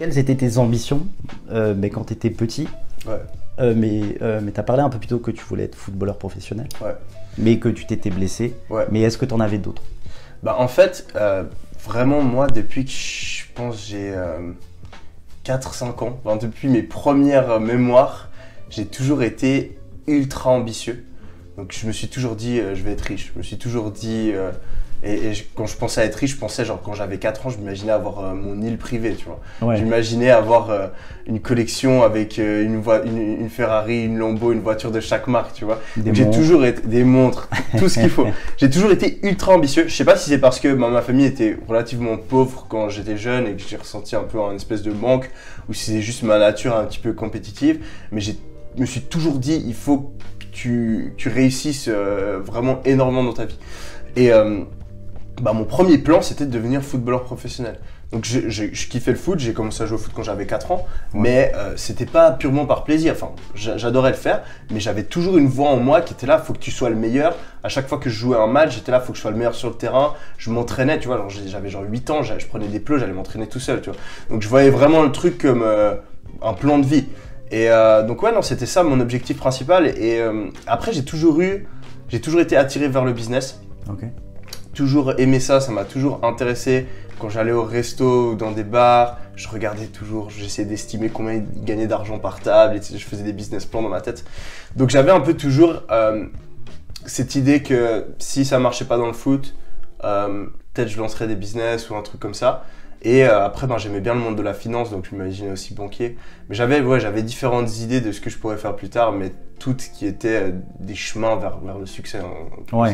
Quelles étaient tes ambitions mais quand tu étais petit? Ouais. Mais tu as parlé un peu plus tôt que tu voulais être footballeur professionnel, Ouais. mais que tu t'étais blessé. Ouais. Mais est-ce que tu en avais d'autres? Bah, en fait, vraiment, moi, depuis que je pense j'ai 4-5 ans, enfin, depuis mes premières mémoires, j'ai toujours été ultra ambitieux. Donc, je me suis toujours dit, je vais être riche. Je me suis toujours dit, quand je pensais à être riche, je pensais, genre, quand j'avais 4 ans, je m'imaginais avoir mon île privée, tu vois. Ouais. J'imaginais avoir une collection avec une Ferrari, une Lambo, une voiture de chaque marque, tu vois. Des J'ai montres. toujours été des montres, tout ce qu'il faut. J'ai toujours été ultra ambitieux. Je sais pas si c'est parce que ma famille était relativement pauvre quand j'étais jeune et que j'ai ressenti un peu un espèce de manque, ou si c'est juste ma nature un petit peu compétitive, mais je me suis toujours dit, il faut que tu réussisses vraiment énormément dans ta vie. Et mon premier plan, c'était de devenir footballeur professionnel. Donc je kiffais le foot, j'ai commencé à jouer au foot quand j'avais 4 ans, mais c'était pas purement par plaisir. Enfin, j'adorais le faire, mais j'avais toujours une voix en moi qui était là, faut que tu sois le meilleur. À chaque fois que je jouais un match, j'étais là, faut que je sois le meilleur sur le terrain. Je m'entraînais, tu vois, j'avais genre 8 ans, je prenais des plots, j'allais m'entraîner tout seul, tu vois. Donc je voyais vraiment le truc comme un plan de vie. Et donc ouais, non, c'était ça mon objectif principal. Et après, j'ai toujours été attiré vers le business. Ok. Toujours aimé ça m'a toujours intéressé. Quand j'allais au resto ou dans des bars, je regardais toujours, j'essayais d'estimer combien ils gagnaient d'argent par table, et je faisais des business plans dans ma tête. Donc j'avais un peu toujours cette idée que si ça marchait pas dans le foot, peut-être je lancerais des business ou un truc comme ça. Et après, j'aimais bien le monde de la finance, donc je m'imaginais aussi banquier. Mais j'avais différentes idées de ce que je pourrais faire plus tard, mais toutes qui étaient des chemins vers le succès. Ouais.